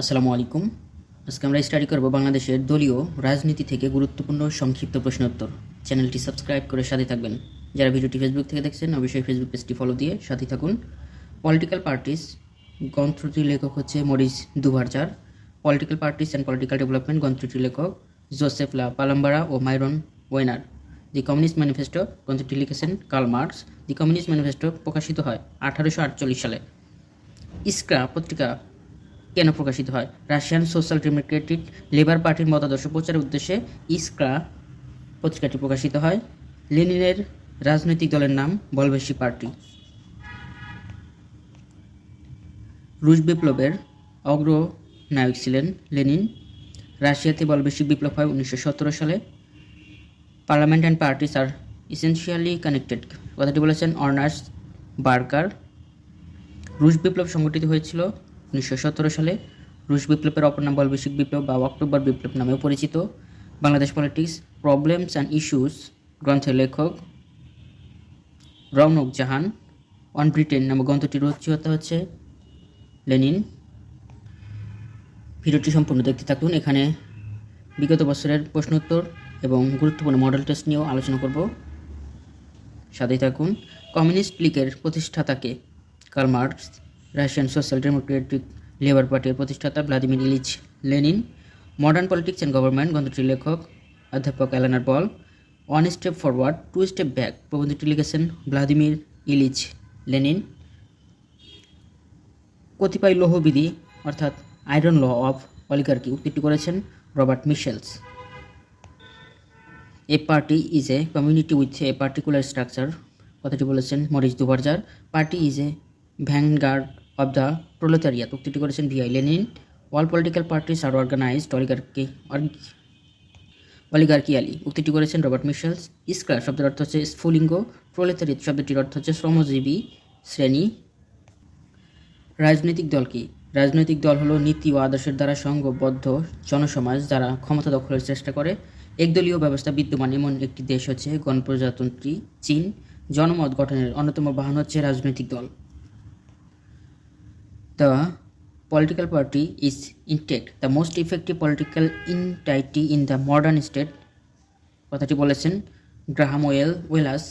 আসসালামু আলাইকুম। আজকে আমরা স্টাডি করব বাংলাদেশের দলীয় রাজনীতি থেকে গুরুত্বপূর্ণ সংক্ষিপ্ত প্রশ্নোত্তর। চ্যানেলটি সাবস্ক্রাইব করে সাথে থাকবেন। যারা ভিডিওটি ফেসবুক থেকে দেখছেন অবশ্যই ফেসবুক পেজটি ফলো দিয়ে সাথে থাকুন। পলিটিক্যাল পার্টিস গ্রন্থটির লেখক হচ্ছে Maurice Duverger. Political parties and political development গ্রন্থটির লেখক জোসেফ লা পালাম্বারা ও Myron Weiner. The communist manifesto গ্রন্থটি লিখেছেন Karl Marx. The communist manifesto প্রকাশিত হয় 1848 সালে। ইস্ক্রা পত্রিকা কেন প্রকাশিত হয়? রাশিয়ান সোশ্যাল ডেমোক্রেটিক লেবার পার্টির মতাদর্শ প্রচারের উদ্দেশ্যে ইস্ক্রা পত্রিকাটি প্রকাশিত হয়। লেনিনের রাজনৈতিক দলের নাম বলশেভিক পার্টি। রুশ বিপ্লবের অগ্রনায়ক ছিলেন লেনিন। রাশিয়াতে বলশেভিক বিপ্লব হয় 1917 সালে। Parliament and parties are essentially connected কথাটি বলেছেন আর্নাস্ট বার্কার। রুশ বিপ্লব সংগঠিত হয়েছিল 1917 সালে। রুশ বিপ্লবের অপর নাম বলশেভিক বিপ্লব বা অক্টোবর বিপ্লব নামেও পরিচিত। Bangladesh politics problems and issues গ্রন্থের লেখক রওনক জাহান। অন ব্রিটেন নামক গ্রন্থটির রচয়িতা হচ্ছে লেনিন। ভিডিওটি সম্পূর্ণ দেখতে থাকুন। এখানে বিগত বছরের প্রশ্নোত্তর এবং গুরুত্বপূর্ণ মডেল টেস্ট নিয়েও আলোচনা করব, সাথেই থাকুন। কমিউনিস্ট লীগের প্রতিষ্ঠাতাকে? Karl Marx. Russian social democratic labour পার্টির প্রতিষ্ঠাতা Vladimir Ilyich Lenin. Modern politics and government গ্রন্থটির লেখক অধ্যাপক Alan Ball. One step forward two step back প্রবন্ধটি লিখেছেন ভ্লাদিমির ইলিচ লেনিন। কতিপয় লৌহবিধি অর্থাৎ আয়রন ল অফ অলিগার্কি উক্তিটি করেছেন Robert Michels. A party is a community with a particular structure কথাটি বলেছেন Maurice Duverger. Party is a vanguard of the proletariat উক্তিটি করেছেন VI Lenin. All political parties are organised oligarchically উক্তিটি করেছেন Robert মিশেলস। ইস্ক্রা শব্দের অর্থ হচ্ছে স্ফুলিঙ্গ। প্রোলেতারিয়াত শব্দটির অর্থ হচ্ছে শ্রমজীবী শ্রেণী। রাজনৈতিক দল কি? রাজনৈতিক দল হলো নীতি ও আদর্শের দ্বারা সংঘবদ্ধ জনসমাজ যারা ক্ষমতা দখলের চেষ্টা করে। একদলীয় ব্যবস্থা বিদ্যমান এমন একটি দেশ হচ্ছে গণপ্রজাতন্ত্রী চীন। জনমত গঠনের অন্যতম বাহন হচ্ছে রাজনৈতিক দল। The political party is intact, the most effective political entity in the modern state কথাটি বলেছেন গ্রাহাম ওয়েলাস।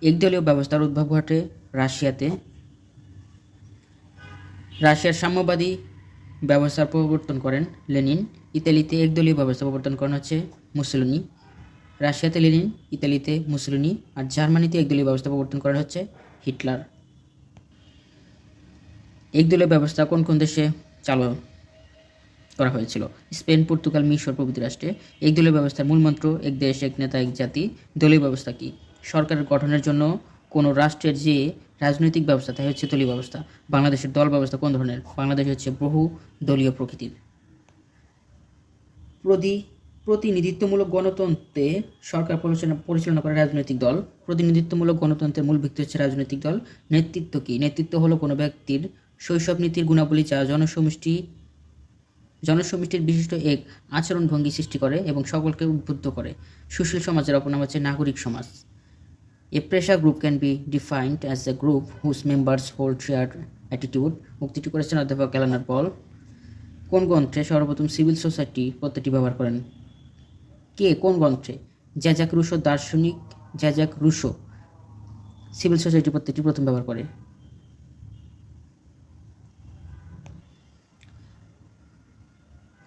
একদলীয় ব্যবস্থার উদ্ভব ঘটে রাশিয়াতে। রাশিয়ার সাম্যবাদী ব্যবস্থার প্রবর্তন করেন লেনিন। ইতালিতে একদলীয় ব্যবস্থা প্রবর্তন করেন হচ্ছে মুসোলিনি। রাশিয়াতে লেনিন, ইতালিতে মুসোলিনি, আর জার্মানিতে একদলীয় ব্যবস্থা প্রবর্তন করেন হচ্ছে হিটলার। একদলীয় ব্যবস্থা কোন কোন দেশে চালু করা হয়েছিল? স্পেন, পর্তুগাল, মিশর প্রভৃতি রাষ্ট্রে। একদলীয় ব্যবস্থার মূলমন্ত্র এক দেশ এক নেতা এক জাতি। দলীয় ব্যবস্থা কি? সরকারের গঠনের জন্য কোনো রাষ্ট্রের যে রাজনৈতিক ব্যবস্থা তাই হচ্ছে দলীয় ব্যবস্থা। বাংলাদেশের দল ব্যবস্থা কোন ধরনের? বাংলাদেশ হচ্ছে বহু দলীয় প্রকৃতির। প্রতিনিধিত্বমূলক গণতন্ত্রে সরকার পরিচালনা করে রাজনৈতিক দল। প্রতিনিধিত্বমূলক গণতন্ত্রের মূল ভিত্তি হচ্ছে রাজনৈতিক দল। নেতৃত্ব কি? নেতৃত্ব হলো কোনো ব্যক্তির শৈশব নীতির গুণাবলী যা জনসমষ্টির বিশিষ্ট এক আচরণভঙ্গি সৃষ্টি করে এবং সকলকে উদ্বুদ্ধ করে। সুশীল সমাজের অপর নাম হচ্ছে নাগরিক সমাজ। A pressure group can be defined as a group whose members hold share attitude উক্তিটি করেছেন অধ্যাপক এলেনার বল। কোন গ্রন্থে সর্বপ্রথম সিভিল সোসাইটি পদ্ধতি ব্যবহার করেন? কে কোন গ্রন্থে? জ্যাজাক রুশো দার্শনিক জ্যাজাক রুশো সিভিল সোসাইটি পদ্ধতি প্রথম ব্যবহার করে।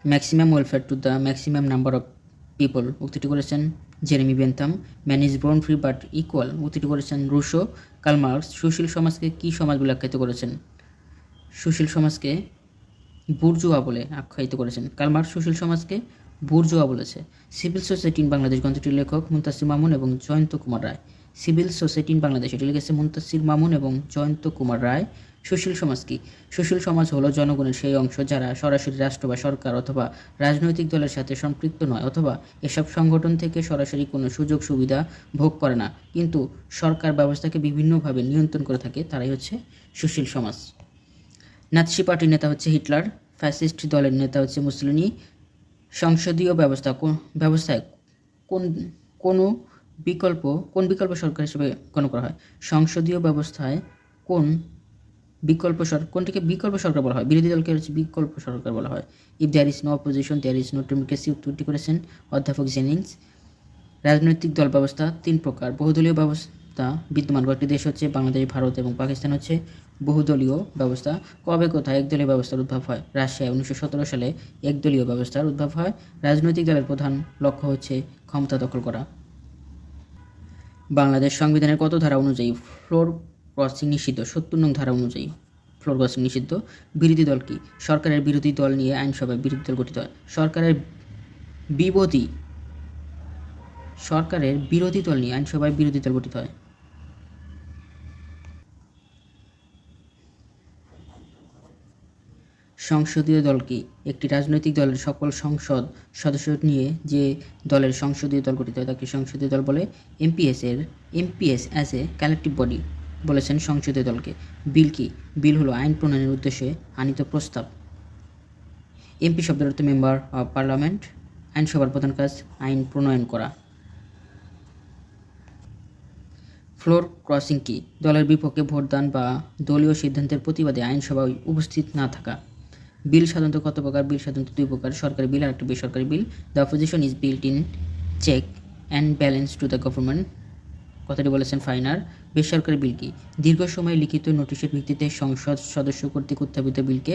Maximum welfare to the maximum number of people উক্তিটি করেছেন Jeremy Bentham. Man is born free but equal উক্তিটি করেছেন রুশো। কার্ল মার্কস সুশীল সমাজকে কী সমাজ বলে আখ্যায়িত করেছেন? সুশীল সমাজকে বুর্জোয়া বলে আখ্যায়িত করেছেন। কার্ল মার্কস সুশীল সমাজকে বুর্জোয়া বলেছে। সিভিল সোসাইটি ইন বাংলাদেশ গ্রন্থটির লেখক মুনতাসির মামুন এবং জয়ন্ত কুমার রায়। সিভিল সোসাইটি ইন বাংলাদেশ এটি লিখেছে মুনতাসির মামুন এবং জয়ন্ত কুমার রায়। সুশীল সমাজ কি? সুশীল সমাজ হলো জনগণের সেই অংশ যারা সরাসরি রাষ্ট্র বা সরকার অথবা রাজনৈতিক দলের সাথে সম্পৃক্ত নয় অথবা এসব সংগঠন থেকে সরাসরি কোনো সুযোগ সুবিধা ভোগ করে না কিন্তু সরকার ব্যবস্থাকে বিভিন্নভাবে নিয়ন্ত্রণ করে থাকে, তারাই হচ্ছে সুশীল সমাজ। নাৎসি পার্টির নেতা হচ্ছে হিটলার। ফ্যাসিস্ট দলের নেতা হচ্ছে মুসোলিনি। সংসদীয় ব্যবস্থায় কোন বিকল্প সরকার হিসেবে গণ্য করা হয়? সংসদীয় ব্যবস্থায় কোন কোনটিকে বিকল্প সরকার বলা হয়? বিরোধী দলকে হচ্ছে বিকল্প সরকার বলা হয়। If there is no opposition there is no democracy, উত্তরটি করেছেন অধ্যাপক জেনিংস। রাজনৈতিক দল ব্যবস্থা 3 প্রকার। বহুদলীয় ব্যবস্থা বিদ্যমান কয়েকটি দেশ হচ্ছে বাংলাদেশ, ভারত এবং পাকিস্তান হচ্ছে বহুদলীয় ব্যবস্থা। কবে কোথায় একদলীয় ব্যবস্থার উদ্ভব হয়? রাশিয়ায় 1917 সালে একদলীয় ব্যবস্থার উদ্ভব হয়। রাজনৈতিক দলের প্রধান লক্ষ্য হচ্ছে ক্ষমতা দখল করা। বাংলাদেশ সংবিধানের কত ধারা অনুযায়ী ফ্লোর ক্রসিং নিষিদ্ধ? 70 নং ধারা অনুযায়ী ফ্লোর ক্রসিং নিষিদ্ধ। বিরোধী দল কি? সরকারের বিরোধী দল নিয়ে আইনসভায় বিরোধী দল গঠিত হয়। সরকারের বিরোধী দল নিয়ে আইনসভায় বিরোধী দল গঠিত হয়। সংসদীয় দল কি? একটি রাজনৈতিক দলের সকল সংসদ সদস্য নিয়ে যে দলের সংসদীয় দল গঠিত হয় তাকে সংসদীয় দল বলে। Amps as a collective body বলেছেন সংসদীয় দলকে। বিল কি? বিল হলো আইন প্রণয়নের উদ্দেশ্যে আনিত প্রস্তাব। এমপি শব্দের অর্থ মেম্বার অফ পার্লামেন্ট। আইনসভার প্রধান কাজ আইন প্রণয়ন করা। ফ্লোর ক্রসিং কি? দলের বিপক্ষে ভোটদান বা দলীয় সিদ্ধান্তের প্রতিবাদে আইনসভায় উপস্থিত না থাকা। বিল সাধারণত কত প্রকার? বিল সাধারণত 2 প্রকার, সরকারি বিল আর একটা বেসরকারি bill. The opposition is built in check and balance to the government, কথাটি বলেছেন ফাইনার। বেসরকারি বিল কি? দীর্ঘ সময় লিখিত নোটিশের ভিত্তিতে সংসদ সদস্য কর্তৃক উত্থাপিত বিলকে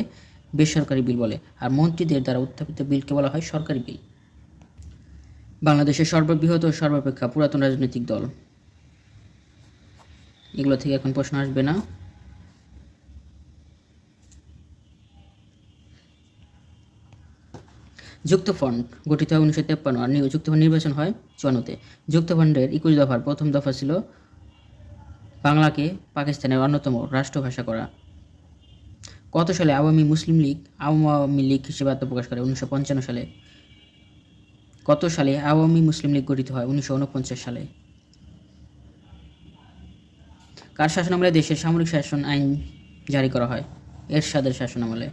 বেসরকারি বিল বলে, আর মন্ত্রীদের দ্বারা উত্থাপিত বিলকে বলা হয় সরকারি বিল। বাংলাদেশের সর্ববৃহৎ ও সর্বাপেক্ষা পুরাতন রাজনৈতিক দল। এগুলো থেকে এখন প্রশ্ন আসবে না। যুক্তফ্রন্ট গঠিত হয় 1953 আর যুক্তফ্রন্ট নির্বাচন হয় 54-তে। যুক্তফ্রন্টের 21 দফার প্রথম দফা ছিল বাংলাকে পাকিস্তানের অন্যতম রাষ্ট্রভাষা করা। কত সালে আওয়ামী লীগ হিসেবে আত্মপ্রকাশ করে? 1955 সালে। কত সালে আওয়ামী মুসলিম লীগ গঠিত হয়? 1949 সালে। কার শাসনামলে দেশের সামরিক শাসন আইন জারি করা হয়? এরশাদের শাসনামলে।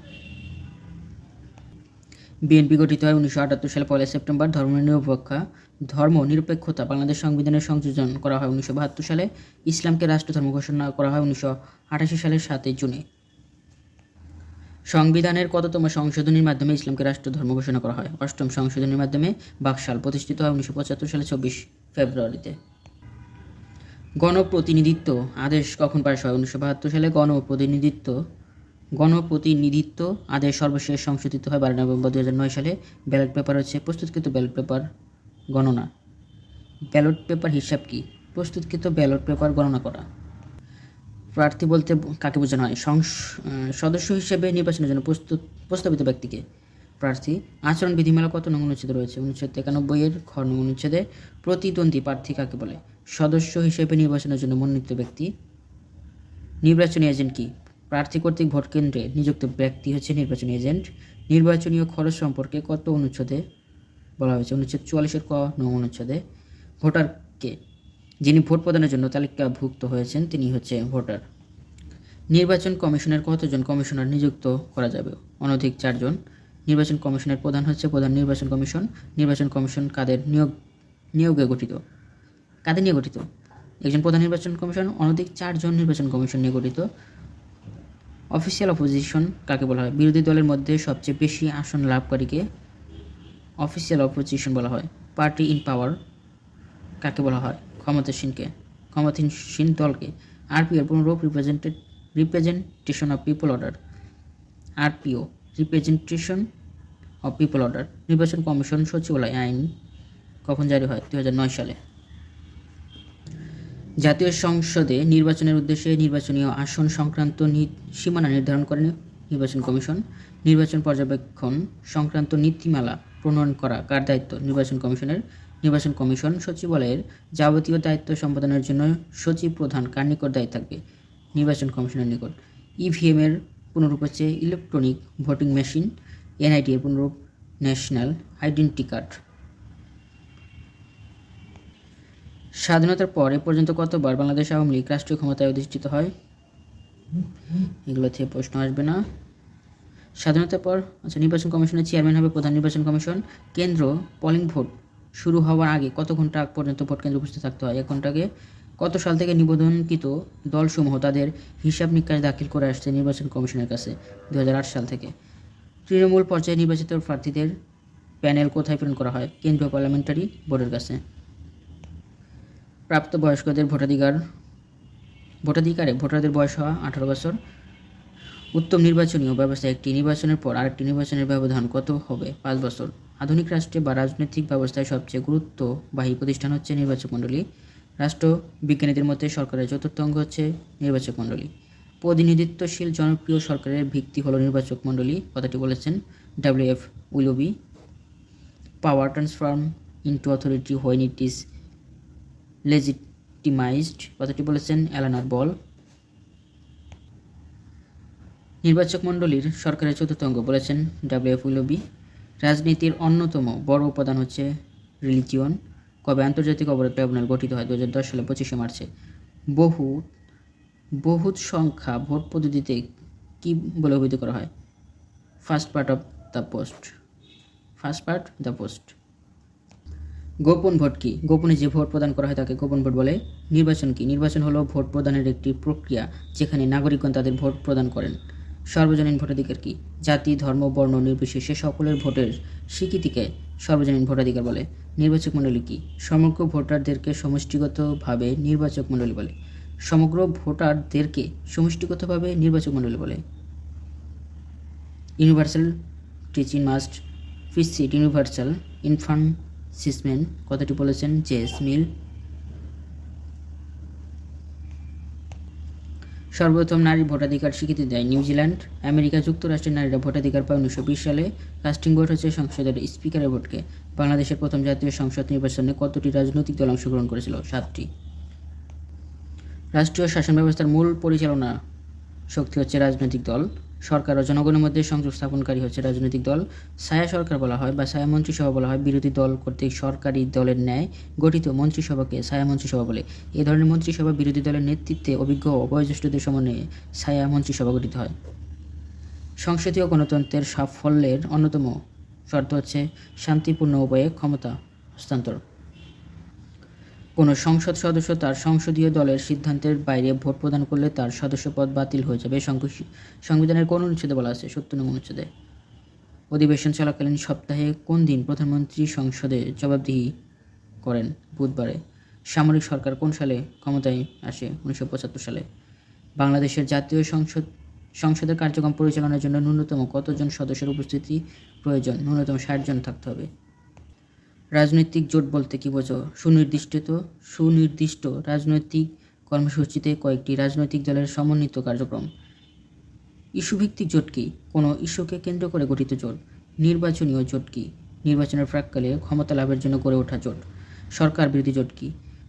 বিএনপি গঠিত হয় 1978 সালে 1 সেপ্টেম্বর। ধর্মনিরপেক্ষতা বাংলাদেশ সংবিধানের সংযোজন করা হয় 1972 সালে। ইসলামকে রাষ্ট্রধর্ম ঘোষণা করা হয় 1988 সালের 7 জুনে। সংবিধানের কততম সংশোধনীর মাধ্যমে ইসলামকে রাষ্ট্রধর্ম ঘোষণা করা হয়? 8ম সংশোধনীর মাধ্যমে। বাকশাল প্রতিষ্ঠিত হয় 1975 সালে 24 ফেব্রুয়ারিতে। গণপ্রতিনিধিত্ব আদেশ কখন পাস হয়? 1972 সালে। গণপ্রতিনিধিত্ব আদেশ সর্বশেষ সংশোধিত হয় 12 নভেম্বর 2009 সালে। ব্যালট পেপার হচ্ছে প্রস্তুতকৃত ব্যালট পেপার গণনা। ব্যালট পেপার হিসাব কি? প্রস্তুতকৃত ব্যালট পেপার গণনা করা। প্রার্থী বলতে কাকে বোঝানো হয়? সদস্য হিসেবে নির্বাচনের জন্য প্রস্তাবিত ব্যক্তিকে প্রার্থী। আচরণ বিধিমালা কত নং অনুচ্ছেদে রয়েছে? 1993 খ নং অনুচ্ছেদে। প্রতিদ্বন্দ্বী প্রার্থী কাকে বলে? সদস্য হিসেবে নির্বাচনের জন্য মনোনীত ব্যক্তি। নির্বাচনী এজেন্ট কি? প্রার্থী কর্তৃক ভোট কেন্দ্রে নিযুক্ত ব্যক্তি হচ্ছে নির্বাচনী এজেন্ট। নির্বাচনীয় খরচ সম্পর্কে কত অনুচ্ছেদে বলা হয়েছে? 1944 ক নং অনুচ্ছেদে। ভোটারকে? যিনি ভোট প্রদানের জন্য তালিকাভুক্ত হয়েছেন তিনি হচ্ছে ভোটার। নির্বাচন কমিশনের কতজন কমিশনার নিযুক্ত করা যাবে? অনধিক 4 জন। নির্বাচন কমিশনের প্রধান হচ্ছে প্রধান নির্বাচন কমিশন। নির্বাচন কমিশন কাদের নিয়োগে গঠিত? কাদের নিয়ে গঠিত? একজন প্রধান নির্বাচন কমিশন, অনধিক 4 জন নির্বাচন কমিশন নিয়ে গঠিত। অফিসিয়াল অপোজিশন কাকে বলা হয়? বিরোধী দলের মধ্যে সবচেয়ে বেশি আসন লাভকারীকে অফিসিয়াল অপোজিশন বলা হয়। পার্টি ইন পাওয়ার কাকে বলা হয়? ক্ষমতাসীন দলকে। আরপিও পুনরূপ representation of people order. RPO representation of people order. নির্বাচন কমিশন সচিবালয় আইন কখন জারি হয়? 2009 সালে। জাতীয় সংসদে নির্বাচনের উদ্দেশ্যে নির্বাচনীয় আসন সংক্রান্ত সীমানা নির্ধারণ করেন নির্বাচন কমিশন। নির্বাচন পর্যবেক্ষণ সংক্রান্ত নীতিমালা প্রণয়ন করা কার দায়িত্ব? নির্বাচন কমিশনের। নির্বাচন কমিশন সচিবালয়ের যাবতীয় দায়িত্ব সম্পাদনের জন্য সচিব প্রধান কার নিকট দায়ী থাকবে? নির্বাচন কমিশনের নিকট। ইভিএম এর পুনরূপ হচ্ছে ইলেকট্রনিক ভোটিং মেশিন। এনআইডি এর পুনরূপ ন্যাশনাল আইডেন্টি কার্ড। স্বাধীনতার পর এ পর্যন্ত কতবার বাংলাদেশ আওয়ামী লীগ রাষ্ট্রীয় ক্ষমতায় অধিষ্ঠিত হয়? এগুলো থেকে প্রশ্ন আসবে না। স্বাধীনতার পর নির্বাচন কমিশনের চেয়ারম্যান হবে প্রধান নির্বাচন কমিশন। কেন্দ্র পোলিং ভোট শুরু হওয়ার আগে কত ঘন্টা আগ পর্যন্ত ভোট কেন্দ্রে উপস্থিত থাকতে হয়? 1 ঘন্টা আগে। কত সাল থেকে নিবন্ধনকৃত দলসমূহ তাদের হিসাব নিকাশ দাখিল করে আসছে নির্বাচন কমিশনের কাছে? 2008 সাল থেকে। তৃণমূল পর্যায়ে নির্বাচিত প্রার্থীদের প্যানেল কোথায় প্রেরণ করা হয়? কেন্দ্রীয় পার্লামেন্টারি বোর্ডের কাছে। প্রাপ্তবয়স্কদের ভোটাধিকারে ভোটারদের বয়স হওয়া 18 বছর। উত্তম নির্বাচনীয় ব্যবস্থায় একটি নির্বাচনের পর আরেকটি নির্বাচনের ব্যবধান কত হবে? 5 বছর। আধুনিক রাষ্ট্রে বা রাজনৈতিক ব্যবস্থায় সবচেয়ে গুরুত্ববাহী প্রতিষ্ঠান হচ্ছে নির্বাচক মণ্ডলী। রাষ্ট্রবিজ্ঞানীদের মতে সরকারের চতুর্থ অঙ্গ হচ্ছে নির্বাচক মণ্ডলী। প্রতিনিধিত্বশীল জনপ্রিয় সরকারের ভিত্তি হলো নির্বাচক মণ্ডলী, কথাটি বলেছেন WF Willoughby. Power transform into authority when it is legitimised, কথাটি বলেছেন এলানার বল। নির্বাচক মণ্ডলীর সরকারের চতুর্থ অঙ্গ বলেছেন WF উইলবি। রাজনীতির অন্যতম বড় উপাদান হচ্ছে রিলিজিয়ন। কবে আন্তর্জাতিক অপরাধ ট্রাইব্যুনাল গঠিত হয়? 2010 সালে 25শে মার্চে। বহুত সংখ্যা ভোট পদ্ধতিতে কী বলে অভিহিত করা হয়? First part the post. গোপন ভোট কি? গোপনে যে ভোট প্রদান করা হয় তাকে গোপন ভোট বলে। নির্বাচন কি? নির্বাচন হলো ভোট প্রদানের একটি প্রক্রিয়া যেখানে নাগরিকগণ তাদের ভোট প্রদান করেন। সর্বজনীন ভোটাধিকার কি? জাতি, ধর্ম, বর্ণ নির্বিশেষে সকলের ভোটের স্বীকৃতিকে সর্বজনীন ভোটাধিকার বলে। নির্বাচক মণ্ডলী কি? সমগ্র ভোটারদেরকে সমষ্টিগতভাবে নির্বাচক মণ্ডলী বলে। সমগ্র ভোটারদেরকে সমষ্টিগতভাবে নির্বাচক মণ্ডলী বলে। Universal teaching must precede universal enfranchisement, কথাটি বলেছেন জেস মিল। সর্বপ্রথম নারী ভোটাধিকার স্বীকৃতি দেয় নিউজিল্যান্ড। আমেরিকা যুক্তরাষ্ট্রের নারীরা ভোটাধিকার পায় 1920 সালে। কাস্টিং ভোট হচ্ছে সংসদের স্পিকারের ভোটকে। বাংলাদেশের প্রথম জাতীয় সংসদ নির্বাচনে কতটি রাজনৈতিক দল অংশগ্রহণ করেছিল? 7টি। রাষ্ট্রীয় শাসন ব্যবস্থার মূল পরিচালনা শক্তি হচ্ছে রাজনৈতিক দল। সরকার ও জনগণের মধ্যে সংযোগ স্থাপনকারী হচ্ছে রাজনৈতিক দল। ছায়া সরকার বলা হয় বা ছায়া মন্ত্রিসভা বলা হয় বিরোধী দল কর্তৃক সরকারি দলের ন্যায় গঠিত মন্ত্রিসভাকে ছায়া মন্ত্রিসভা বলে। এ ধরনের মন্ত্রিসভা বিরোধী দলের নেতৃত্বে অভিজ্ঞ ও বয়োজ্যেষ্ঠদের সমন্বয়ে ছায়া মন্ত্রিসভা গঠিত হয়। সংসদীয় গণতন্ত্রের সাফল্যের অন্যতম শর্ত হচ্ছে শান্তিপূর্ণ উপায়ে ক্ষমতা হস্তান্তর। কোনো সংসদ সদস্য তার সংসদীয় দলের সিদ্ধান্তের বাইরে ভোট প্রদান করলে তার সদস্যপদ বাতিল হয়ে যাবে। সংবিধানের কোন অনুচ্ছেদে বলা আছে? 70 নং অনুচ্ছেদে। অধিবেশন চলাকালীন সপ্তাহে কোন দিন প্রধানমন্ত্রী সংসদে জবাবদিহি করেন? বুধবারে। সামরিক সরকার কোন সালে ক্ষমতায় আসে? 1975 সালে। বাংলাদেশের জাতীয় সংসদের কার্যক্রম পরিচালনার জন্য ন্যূনতম কতজন সদস্যের উপস্থিতি প্রয়োজন? ন্যূনতম 60 জন থাকতে হবে। রাজনৈতিক জোট বলতে কী বোঝো? সুনির্দিষ্ট রাজনৈতিক কর্মসূচিতে কয়েকটি রাজনৈতিক দলের সমন্বিত কার্যক্রম। ইস্যুভিত্তিক জোট কি? কোনো ইস্যুকে কেন্দ্র করে গঠিত জোট। নির্বাচনীয় জোট কি? নির্বাচনের প্রাক্কালে ক্ষমতা লাভের জন্য গড়ে ওঠা জোট। সরকার বিরোধী জোট কি?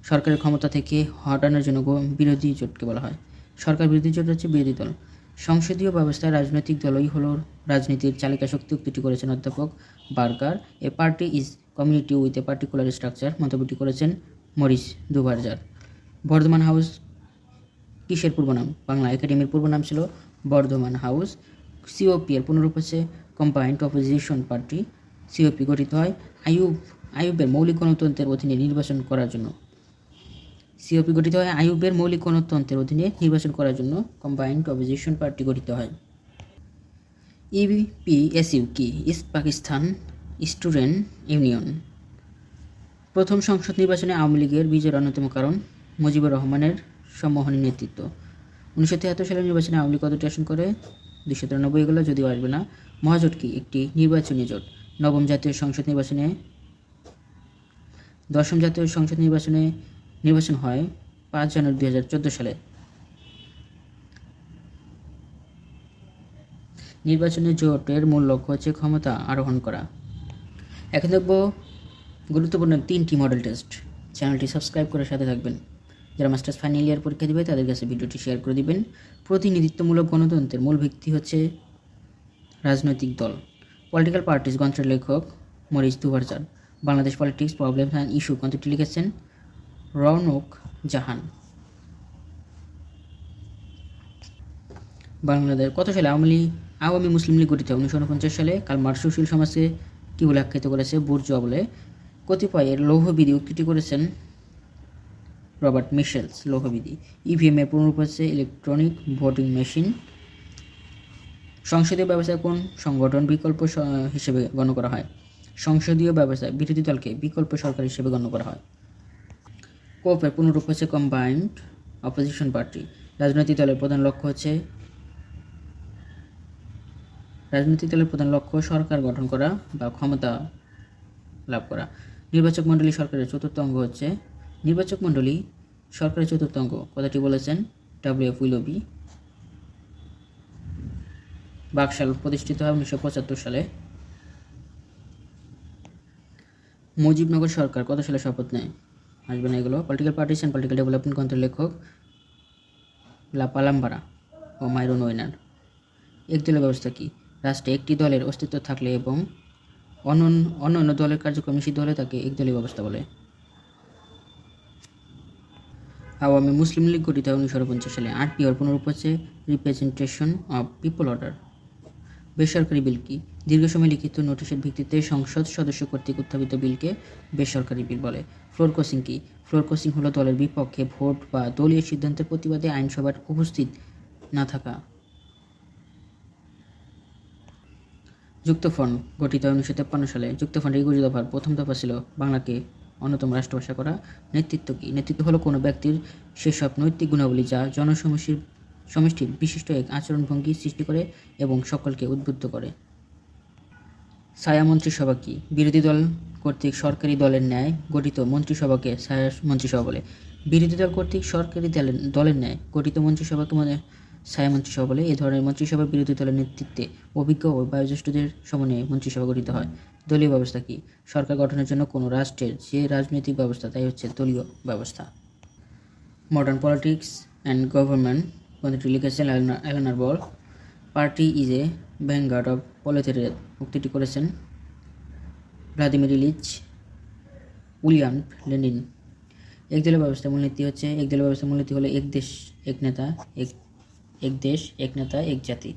সরকারের ক্ষমতা থেকে হটানোর জন্য বিরোধী জোটকে বলা হয়। সরকার বিরোধী জোট হচ্ছে বিরোধী দল। সংসদীয় ব্যবস্থায় রাজনৈতিক দলই হলো রাজনীতির চালিকা শক্তি, উক্তিটি করেছেন অধ্যাপক Barker. A party is community with a particular structure, মন্তব্যটি করেছেন মরিস দুভারজার। বর্ধমান হাউস কিসের পূর্ব নাম? বাংলা একাডেমির পূর্ব নাম ছিল বর্ধমান হাউস। সিওপি এর পুনরূপ হচ্ছে কম্বাইন্ড অপোজিশন পার্টি। সিওপি গঠিত হয় আইয়ুবের মৌলিক গণতন্ত্রের অধীনে নির্বাচন করার জন্য। সিওপি গঠিত হয় আইয়ুবের মৌলিক গণতন্ত্রের অধীনে নির্বাচন করার জন্য। কম্বাইন্ড অপোজিশন পার্টি গঠিত হয়। ইপিএসইউ কি? East Pakistan student union. প্রথম সংসদ নির্বাচনে আওয়ামী লীগের বিজয়ের অন্যতম কারণ মুজিবুর রহমানের সম্মোহনী নেতৃত্ব। 1973 সালের নির্বাচনে আওয়ামী লীগ কতটি আসন করে? 293 এগুলো যদিও আসবে না। মহাজোট কি? একটি নির্বাচনী জোট। দশম জাতীয় সংসদ নির্বাচন হয় 5 জানুয়ারি 2014 সালে। নির্বাচনী জোটের মূল লক্ষ্য হচ্ছে ক্ষমতা আরোহণ করা। এখন দেখব গুরুত্বপূর্ণ 3টি মডেল টেস্ট। চ্যানেলটি সাবস্ক্রাইব করে সাথে থাকবেন। যারা মাস্টার্স ফাইনাল ইয়ার পরীক্ষা দেবে তাদের কাছে ভিডিওটি শেয়ার করে দিবেন। প্রতিনিধিত্বমূলক গণতন্ত্রের মূল ভিত্তি হচ্ছে রাজনৈতিক দল। পলিটিক্যাল পার্টিস গ্রন্থের লেখক Maurice Duverger. Bangladesh politics problems and issue গ্রন্থটি লিখেছেন রওনক জাহান। বাংলাদেশ কত সালে আওয়ামী মুসলিম লীগ গঠিত? 1949 সালে। কার্ল মার্কস সুশীল সমাজকে কী বলে আখ্যায়িত করেছে? বুর্জোয়া বলে। কতিপয় এর লৌহবিধি উক্তিটি করেছেন রবার্ট মিশেলস লৌহবিধি। ইভিএম এর পুনরূপ হচ্ছে ইলেকট্রনিক ভোটিং মেশিন। সংসদীয় ব্যবস্থায় কোন সংগঠন বিকল্প হিসেবে গণ্য করা হয়? সংসদীয় ব্যবস্থায় বিরোধী দলকে বিকল্প সরকার হিসেবে গণ্য করা হয়। কোপের পুনরূপ হচ্ছে কম্বাইন্ড অপোজিশন পার্টি। রাজনৈতিক দলের প্রধান লক্ষ্য সরকার গঠন করা বা ক্ষমতা লাভ করা। নির্বাচক মণ্ডলী সরকারের চতুর্থ অঙ্গ হচ্ছে নির্বাচক মণ্ডলী সরকারের চতুর্থ অঙ্গ কথাটি বলেছেন ডব্লিউ.এফ. উইলবি। বাকশাল প্রতিষ্ঠিত হয় 1975 সালে। মুজিবনগর সরকার কত সালে শপথ নেয়? আসবে না এগুলো। Political parties and political development গ্রন্থের লেখক লা পালাম্বারা ও মাইরন ওয়েনার। একদলীয় ব্যবস্থা কি? রাষ্ট্রে একটি দলের অস্তিত্ব থাকলে এবং অন্য দলের কার্যক্রম নিষিদ্ধ হলে তাকে একদলীয় ব্যবস্থা বলে। আওয়ামী মুসলিম লীগ গঠিত হয় 1950 সালে। আরপিওর পুনরূপ হচ্ছে রিপ্রেজেন্টেশন অফ পিপল অর্ডার। বেসরকারি বিল কি? দীর্ঘ সময় লিখিত নোটিশের ভিত্তিতে সংসদ সদস্য কর্তৃক উত্থাপিত বিলকে বেসরকারি বিল বলে। ফ্লোর ক্রসিং কি? ফ্লোর ক্রসিং হলো দলের বিপক্ষে ভোট বা দলীয় সিদ্ধান্তের প্রতিবাদে আইনসভার উপস্থিত না থাকা। যুক্তফ্রন্ট গঠিত হয় 1953 সালে। যুক্তফ্রন্টের 21 দফার প্রথম দফা ছিল বাংলাকে অন্যতম রাষ্ট্রভাষা করা। নেতৃত্ব কি? নেতৃত্ব হলো কোনো ব্যক্তির সেসব নৈতিক গুণাবলী যা জনসমষ্টির বিশিষ্ট এক আচরণভঙ্গি সৃষ্টি করে এবং সকলকে উদ্বুদ্ধ করে। ছায়া মন্ত্রিসভা কি? বিরোধী দল কর্তৃক সরকারি দলের ন্যায় গঠিত মন্ত্রিসভাকে ছায়া মন্ত্রিসভা বলে। বিরোধী দল কর্তৃক সরকারি দলের ন্যায় গঠিত মন্ত্রিসভাকে ছায়া মন্ত্রিসভা বলে। এ ধরনের মন্ত্রিসভা বিরোধী দলের নেতৃত্বে অভিজ্ঞ ও বয়োজ্যেষ্ঠদের সমন্বয়ে মন্ত্রিসভা গঠিত হয়। দলীয় ব্যবস্থা কি? সরকার গঠনের জন্য কোনো রাষ্ট্রের যে রাজনৈতিক ব্যবস্থা তাই হচ্ছে দলীয় ব্যবস্থা। মডার্ন পলিটিক্স অ্যান্ড গভর্নমেন্ট গ্রন্থটি লিখেছেন Alan Ball. Party is a vanguard of proletariat উক্তিটি করেছেন ভ্লাদিমির ইলিচ উলিয়ান লেনিন। একদলীয় ব্যবস্থা মূলনীতি হচ্ছে হলো এক দেশ এক নেতা এক জাতি।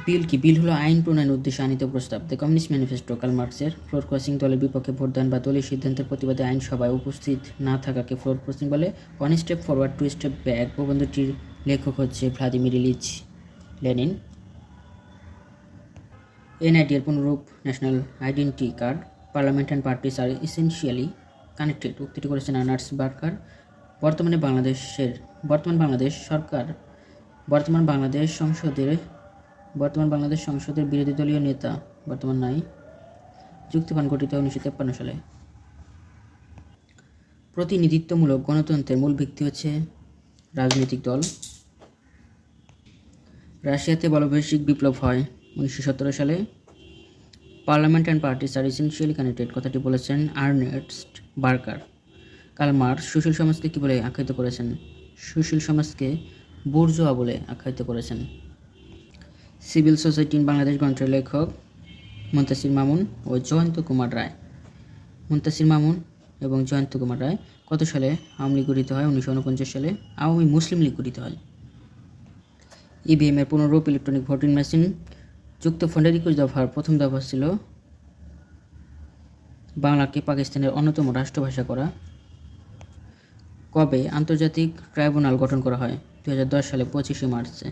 বিল কি? বিল হলো আইন প্রণয়নের উদ্দেশ্যে আনিত প্রস্তাব। দ্য কমিউনিস্ট ম্যানিফেস্টো কার্ল মার্কসের। ফ্লোর ক্রসিং দলের বিপক্ষে ভোটদান বা দলীয় সিদ্ধান্তের প্রতিবাদে আইনসভায় উপস্থিত না থাকাকে ফ্লোর ক্রসিং বলে। One step forward two step back প্রবন্ধটির লেখক হচ্ছে ভ্লাদিমির ইলিচ লেনিন। এনআইডি এর পুনরূপ national identity card. Parliament and parties are essentially connected উক্তিটি করেছেন আর্নাস্ট বার্কার। বর্তমান বাংলাদেশ সংসদের বিরোধী দলীয় নেতা বর্তমান নাই। যুক্তফ্রন্ট গঠিত 1953 সালে। প্রতিনিধিত্বমূলক গণতন্ত্রের মূল ভিত্তি হচ্ছে রাজনৈতিক দল। রাশিয়াতে বলবৈশ্বিক বিপ্লব হয় 1917 সালে। Parliament and parties are essentially connected কথাটি বলেছেন আর্নেস্ট বার্কার। কার্ল মার্কস সুশীল সমাজকে কী বলে আখ্যায়িত করেছেন? সুশীল সমাজকে বুর্জোয়া বলে আখ্যায়িত করেছেন। সিভিল সোসাইটি ইন বাংলাদেশ গ্রন্থের লেখক মুনতাসির মামুন ও জয়ন্ত কুমার রায়। মুনতাসির মামুন এবং জয়ন্ত কুমার রায়। কত সালে আওয়ামী লীগ গঠিত হয়? 1949 সালে। আওয়ামী মুসলিম লীগ গঠিত হয়। ইভিএম এর পুনরূপ ইলেকট্রনিক ভোটিং মেশিন। যুক্তফ্রন্টের 21 দফার প্রথম দফা ছিল বাংলাকে পাকিস্তানের অন্যতম রাষ্ট্রভাষা করা। কবে আন্তর্জাতিক ট্রাইব্যুনাল গঠন করা হয়? 2010 সালে 25 মার্চে।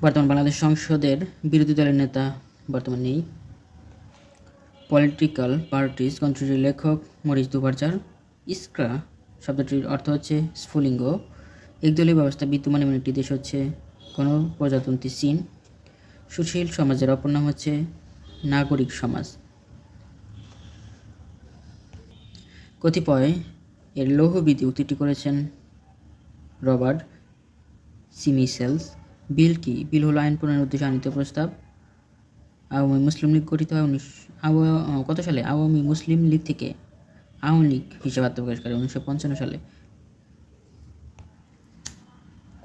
বর্তমান বাংলাদেশ সংসদের বিরোধী দলের নেতা বর্তমান নেই। পলিটিক্যাল পার্টিস গ্রন্থটির লেখক মরিস দুভারচার। ইস্করা শব্দটির অর্থ হচ্ছে স্ফুলিঙ্গ। একদলীয় ব্যবস্থা বিদ্যমান এমন একটি দেশ হচ্ছে গণপ্রজাতন্ত্রী চীন। সুশীল সমাজের অপর নাম হচ্ছে নাগরিক সমাজ। কতিপয় এর লৌহবিধি উক্তিটি করেছেন রবার্ট সিমিসেলস। বিল কি? বিল হলো আইন প্রণয়নের উদ্দেশ্যে আনিত প্রস্তাব। আওয়ামী মুসলিম লীগ গঠিত হয় কত সালে? আওয়ামী মুসলিম লীগ থেকে আওয়ামী লীগ হিসেবে আত্মপ্রকাশ করে 1955 সালে।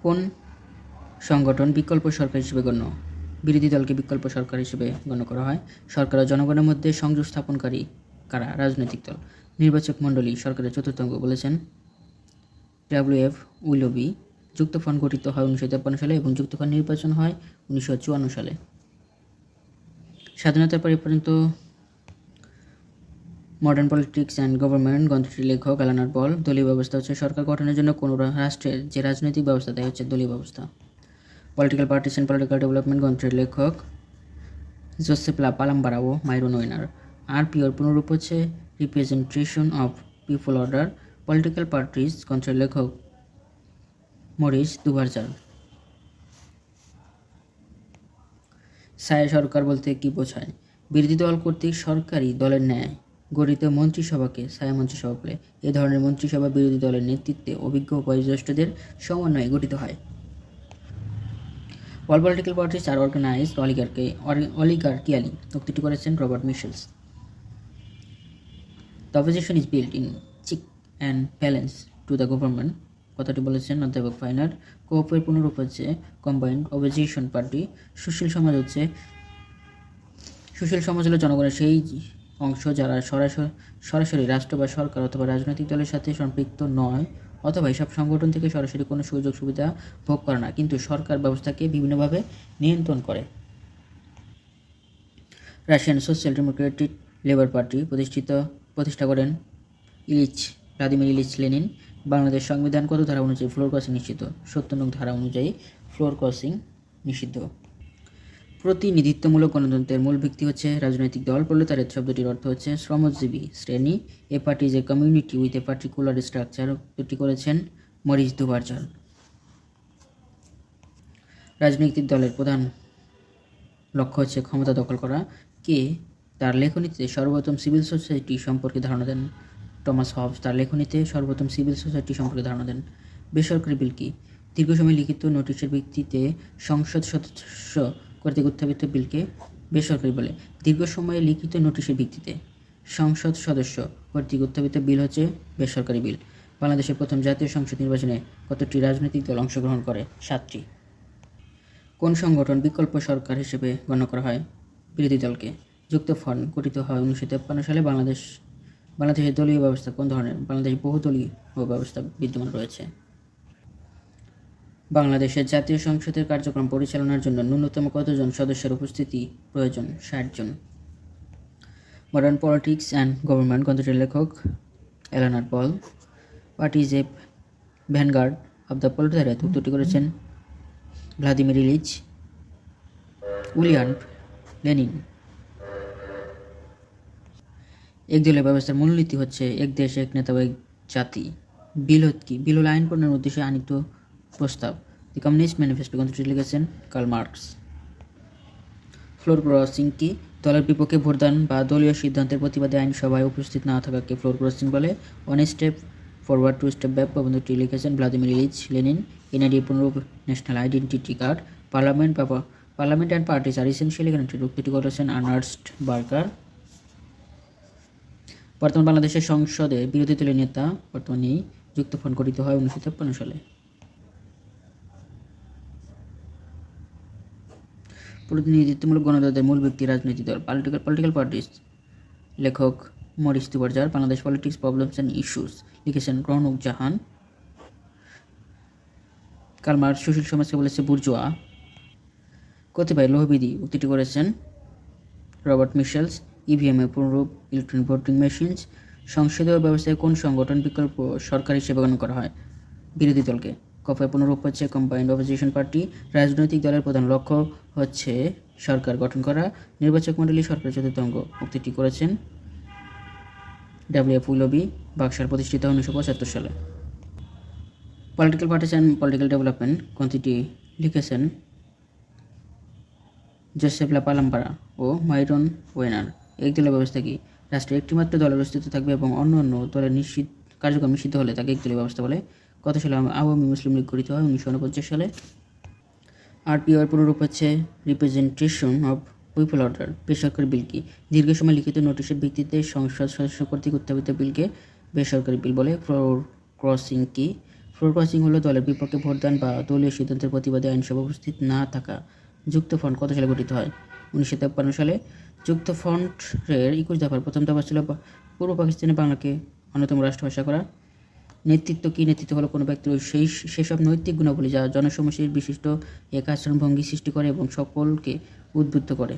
কোন সংগঠন বিকল্প সরকার হিসেবে গণ্য? বিরোধী দলকে বিকল্প সরকার হিসেবে গণ্য করা হয়। সরকার ও জনগণের মধ্যে সংযোগ স্থাপনকারী কারা? রাজনৈতিক দল। নির্বাচক মণ্ডলী সরকারের চতুর্থ অঙ্গ বলেছেন ডব্লিউ.এফ. উইলবি। যুক্তফ্রন্ট গঠিত হয় 1953 সালে এবং যুক্তফ্রন্ট নির্বাচন হয় 1954 সালে। স্বাধীনতার পরে পর্যন্ত মডার্ন পলিটিক্স অ্যান্ড গভর্নমেন্ট গ্রন্থটির লেখক অ্যালান বল। দলীয় ব্যবস্থা হচ্ছে সরকার গঠনের জন্য কোনো রাষ্ট্রের যে রাজনৈতিক ব্যবস্থা তাই হচ্ছে দলীয় ব্যবস্থা। Political parties and political development গ্রন্থটির লেখক জোসেফ লা পালাম্বারা ও মাইরন ওয়েনার। আরপিওর পুনরূপ হচ্ছে representation of people order. Political parties গ্রন্থের লেখক মরিস দুভারজার। ছায়া সরকার বলতে কি বোঝায়? বিরোধী দল কর্তৃক সরকারি দলের ন্যায় গঠিত মন্ত্রিসভাকে ছায়া মন্ত্রিসভা বলে। এ ধরনের মন্ত্রিসভা বিরোধী দলের নেতৃত্বে অভিজ্ঞ বয়োজ্যেষ্ঠদের সমন্বয়ে গঠিত হয়। All political parties are organised oligarchically. উক্তিটি করেছেন Robert Michels. The opposition is built in check and balance to the government. কথাটি বলেছেন অধ্যাপক ফাইনার। কোঅপের পুনরূপ হচ্ছে কম্বাইন্ড অপোজিশন পার্টি। সুশীল সমাজ হলো জনগণের সেই অংশ যারা সরাসরি রাষ্ট্র বা সরকার অথবা রাজনৈতিক দলের সাথে সম্পৃক্ত নয়, অথবা এসব সংগঠন থেকে সরাসরি কোনো সুযোগ সুবিধা ভোগ করে না, কিন্তু সরকার ব্যবস্থাকে বিভিন্নভাবে নিয়ন্ত্রণ করে। Russian social democratic labour party প্রতিষ্ঠা করেন ভ্লাদিমির ইলিচ লেনিন। বাংলাদেশ সংবিধান কত ধারা অনুযায়ী ফ্লোর ক্রসিং নিষিদ্ধ? 70 নং ধারা অনুযায়ী ফ্লোর ক্রসিং নিষিদ্ধ। প্রতিনিধিত্বমূলক গণতন্ত্রের মূল ভিত্তি হচ্ছে রাজনৈতিক দল। প্রোলেতারিয়েট শব্দটির অর্থ হচ্ছে শ্রমজীবী শ্রেণী। A party is a community with a particular structure. উক্তি করেছেন মরিস দুভারজার। রাজনৈতিক দলের প্রধান লক্ষ্য হচ্ছে ক্ষমতা দখল করা। কে তার লেখনীতে সর্বপ্রথম সিভিল সোসাইটি সম্পর্কে ধারণা দেন? টমাস হবস তার লেখনীতে সর্বপ্রথম সিভিল সোসাইটি সম্পর্কে ধারণা দেন। বেসরকারি বিল কি? দীর্ঘ সময় লিখিত নোটিশের ভিত্তিতে সংসদ সদস্য কর্তৃক উত্থাপিত বিলকে বেসরকারি বলে। দীর্ঘ সময়ে লিখিত নোটিশের ভিত্তিতে সংসদ সদস্য কর্তৃক উত্থাপিত বিল হচ্ছে বেসরকারি বিল। বাংলাদেশের প্রথম জাতীয় সংসদ নির্বাচনে কতটি রাজনৈতিক দল অংশগ্রহণ করে? 7টি। কোন সংগঠন বিকল্প সরকার হিসেবে গণ্য করা হয়? বিরোধী দলকে। যুক্তফ্রন্ট গঠিত হয় 1953 সালে। বাংলাদেশের দলীয় ব্যবস্থা কোন ধরনের? বাংলাদেশ বহুদলীয় ব্যবস্থা বিদ্যমান রয়েছে। বাংলাদেশের জাতীয় সংসদের কার্যক্রম পরিচালনার জন্য ন্যূনতম কতজন সদস্যের উপস্থিতি প্রয়োজন? 60 জন। মডার্ন পলিটিক্স অ্যান্ড গভর্নমেন্ট গ্রন্থটির লেখক Alan Ball. What is a vanguard of the proletariat? উত্তরটি করেছেন ভ্লাদিমির ইলিচ উলিয়ান লেনিন। একদলীয় ব্যবস্থার মূলনীতি হচ্ছে এক দেশ এক নেতা ও এক জাতি। বিল কি? বিল হল আইন প্রণয়নের উদ্দেশ্যে আনিত প্রস্তাব। দি কমিউনিস্ট ম্যানিফেস্টো গ্রন্থটি লিখেছেন কার্ল মার্কস। ফ্লোর ক্রসিং কি? দলের বিপক্ষে ভোটদান বা দলীয় সিদ্ধান্তের প্রতিবাদে আইনসভায় উপস্থিত না থাকাকে ফ্লোর ক্রসিং বলে। One step forward two step back প্রবন্ধটি লিখেছেন ভ্লাদিমির ইলিচ লেনিন। এনআইডি পুনরূপ national identity card. Parliament and parties are essential guaranteed. উক্তিটি করেছেন আর্নাস্ট বার্কার। বর্তমান বাংলাদেশের সংসদে বিরোধী দলের নেতা বর্তমানে যুক্তফ্রন্ট গঠিত হয় 1953 সালে। প্রতিনিধিত্বমূলক গণতন্ত্রের মূল ব্যক্তি রাজনৈতিক দল। পলিটিক্যাল পার্টিস লেখক Maurice Duverger. Bangladesh politics problems and issues লিখেছেন রৌনক জাহান। কার্ল মার্কস সুশীল সমাজকে বলেছে বুর্জোয়া। কতিপয় লৌহবিধি উক্তিটি করেছেন রবার্ট মিশেলস। ইভিএম এর পুনরূপ ইলেকট্রনিক ভোটিং মেশিনস। সংসদীয় ব্যবস্থায় কোন সংগঠন বিকল্প সরকার হিসেবে গণ্য করা হয়? বিরোধী দলকে। কফের পুনরূপ হচ্ছে কম্বাইন্ড অপোজিশন পার্টি। রাজনৈতিক দলের প্রধান লক্ষ্য হচ্ছে সরকার গঠন করা। নির্বাচক মণ্ডলী সরকারের চতুর্থ অঙ্গ। উক্তিটি করেছেন ডব্লিউ.এফ. উইলবি। বাক্সার প্রতিষ্ঠিত 1975 সালে। Political parties and political development গ্রন্থটি লিখেছেন জোসেফ লা পালাম্বারা ও মাইরন ওয়েনার। একদলীয় ব্যবস্থা কি? রাষ্ট্রে একটিমাত্র দলের অস্তিত্ব থাকবে এবং অন্য দলের কার্যক্রম নিষিদ্ধ হলে তাকে একদলীয় ব্যবস্থা বলে। কত সালে আওয়ামী মুসলিম লীগ গঠিত হয়? 1949 সালে। আরপিও এর পুনরূপ হচ্ছে রিপ্রেজেন্টেশন অফ পিপল অর্ডার। বেসরকারি বিল কি? দীর্ঘ সময় লিখিত নোটিশের ভিত্তিতে সংসদ সদস্য কর্তৃক উত্থাপিত বিলকে বেসরকারি বিল বলে। ফ্লোর ক্রসিং কি? ফ্লোর ক্রসিং হলো দলের বিপক্ষে ভোটদান বা দলীয় সিদ্ধান্তের প্রতিবাদে আইনসভা উপস্থিত না থাকা। যুক্তফ্রন্ট কত সালে গঠিত হয়? 1953 সালে। যুক্তফ্রন্টের 21 দফার প্রথম দফা ছিল পূর্ব পাকিস্তানে বাংলাকে অন্যতম রাষ্ট্রভাষা করা। নেতৃত্ব কি? নেতৃত্ব হলো কোনো ব্যক্তির সেসব নৈতিক গুণাবলী যা জনসমষ্টির বিশিষ্ট এক আচরণভঙ্গি সৃষ্টি করে এবং সকলকে উদ্বুদ্ধ করে।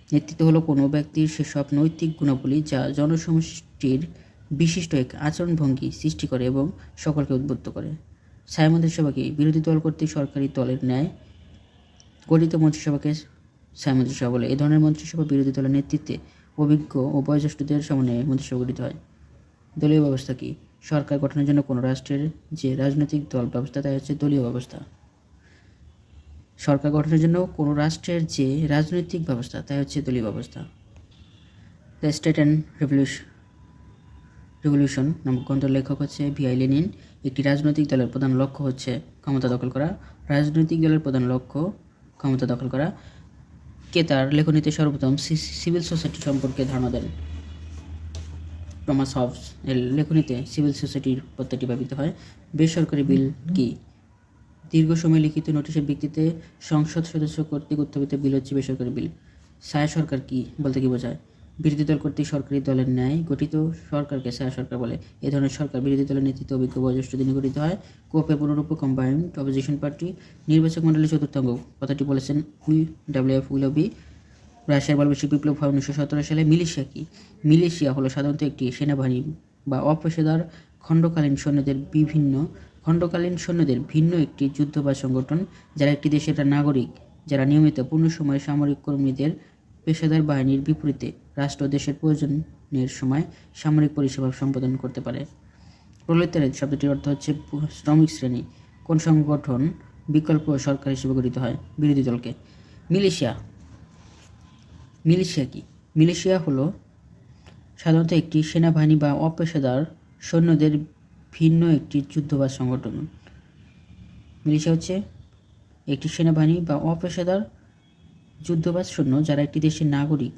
নেতৃত্ব হলো কোনো ব্যক্তির সেসব নৈতিক গুণাবলী যা জনসমষ্টির বিশিষ্ট এক আচরণভঙ্গি সৃষ্টি করে এবং সকলকে উদ্বুদ্ধ করে। স্থায়ী মন্ত্রিসভাকে বিরোধী দল কর্তৃক সরকারি দলের ন্যায় গঠিত মন্ত্রিসভাকে স্থায়ী মন্ত্রিসভা বলে। এ ধরনের মন্ত্রিসভা বিরোধী দলের নেতৃত্বে অভিজ্ঞ ও বয়োজ্যেষ্ঠদের সমন্বয়ে মন্ত্রিসভা গঠিত হয়। দলীয় ব্যবস্থা কি? সরকার গঠনের জন্য কোনো রাষ্ট্রের যে রাজনৈতিক দল ব্যবস্থা তাই হচ্ছে দলীয় ব্যবস্থা। সরকার গঠনের জন্য কোনো রাষ্ট্রের যে রাজনৈতিক ব্যবস্থা তাই হচ্ছে দলীয় ব্যবস্থা। দ্য স্টেট অ্যান্ড রেভলিউশন নামক গ্রন্থের লেখক হচ্ছে ভিআই লেনিন। একটি রাজনৈতিক দলের প্রধান লক্ষ্য হচ্ছে ক্ষমতা দখল করা। রাজনৈতিক দলের প্রধান লক্ষ্য ক্ষমতা দখল করা। কে তার লেখনীতে সর্বপ্রথম সিভিল সোসাইটি সম্পর্কে ধারণা দেন? টমাস হবস এর লেখনীতে সিভিল সোসাইটির প্রত্যেকটি ব্যবহৃত হয়। বেসরকারি বিল কি? দীর্ঘ সময় লিখিত নোটিশের ভিত্তিতে সংসদ সদস্য কর্তৃক উত্থাপিত বিল হচ্ছে বেসরকারি বিল। ছায়া সরকার কি বলতে কি বোঝায়? বিরোধী দল কর্তৃক সরকারি দলের ন্যায় গঠিত সরকারকে ছায়া সরকার বলে। এ ধরনের সরকার বিরোধী দলের নেতৃত্বে অভিজ্ঞ বয়োজ্যেষ্ঠ দিনে গঠিত হয়। কোপের পুনরূপ কম্বাইন্ড অপোজিশন পার্টি। নির্বাচক মণ্ডলীর চতুর্থাঙ্গ কথাটি বলেছেন উইলবি। রাশিয়ার বলবৈশ্বিক বিপ্লব হয় 1917 সালে। মিলিশিয়া কি? মিলিশিয়া হলো সাধারণত একটি সেনাবাহিনী বা অপেশাদার খণ্ডকালীন সৈন্যদের ভিন্ন একটি যুদ্ধ বা সংগঠন যারা একটি দেশের নাগরিক, যারা নিয়মিত পূর্ণ সময় সামরিক কর্মীদের পেশাদার বাহিনীর বিপরীতে রাষ্ট্র দেশের প্রয়োজনের সময় সামরিক পরিষেবা সম্পাদন করতে পারে। প্রলেতারিয়েট শব্দটির অর্থ হচ্ছে শ্রমিক শ্রেণী। কোন সংগঠন বিকল্প সরকার হিসেবে গঠিত হয়? বিরোধী দলকে। মিলিশিয়া কি? মিলিশিয়া হলো সাধারণত একটি সেনাবাহিনী বা অপেশাদার সৈন্যদের ভিন্ন একটি যুদ্ধ বা সংগঠন। মিলিশিয়া হচ্ছে একটি সেনাবাহিনী বা অপেশাদার যুদ্ধবাজ সৈন্য যারা একটি দেশের নাগরিক,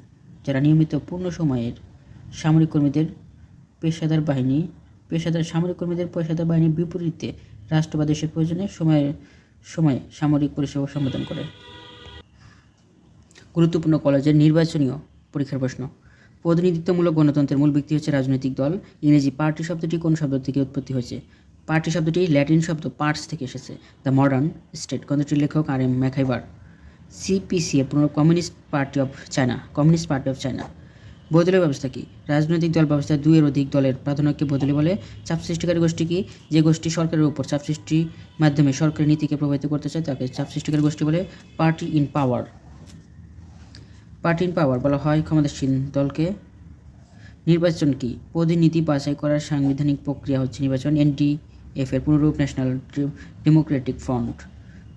যারা নিয়মিত পূর্ণ সময়ের সামরিক কর্মীদের পেশাদার বাহিনীর বিপরীতে রাষ্ট্র বা দেশের প্রয়োজনে সময়ে সামরিক পরিষেবা সম্পাদন করে। গুরুত্বপূর্ণ কলেজের নির্বাচনীয় পরীক্ষার প্রশ্ন। প্রতিনিধিত্বমূলক গণতন্ত্রের মূল ভিত্তি হচ্ছে রাজনৈতিক দল। ইংরেজি পার্টি শব্দটি কোন শব্দ থেকে উৎপত্তি হয়েছে? পার্টি শব্দটি ল্যাটিন শব্দ পার্টস থেকে এসেছে। দ্য মডার্ন স্টেট গ্রন্থটির লেখক আর.এম. ম্যাকআইভার। সিপিসি এর পুনঃ কমিউনিস্ট পার্টি অফ চায়না। বহুদলীয় ব্যবস্থা কি? রাজনৈতিক দল ব্যবস্থায় দুই এর অধিক দলের প্রাধান্যকে বহুদলীয় বলে। চাপ সৃষ্টিকারী গোষ্ঠী কি? যে গোষ্ঠী সরকারের উপর চাপ সৃষ্টির মাধ্যমে সরকারি নীতিকে প্রভাবিত করতে চায় তাকে চাপ সৃষ্টিকারী গোষ্ঠী বলে। পার্টি ইন পাওয়ার বলা হয় ক্ষমতাসীন দলকে। নির্বাচন কি? প্রতিনিধি বাছাই করার সাংবিধানিক প্রক্রিয়া হচ্ছে নির্বাচন। এনডিএফ এর পুনরূপ ন্যাশনাল ডেমোক্রেটিক ফ্রন্ট।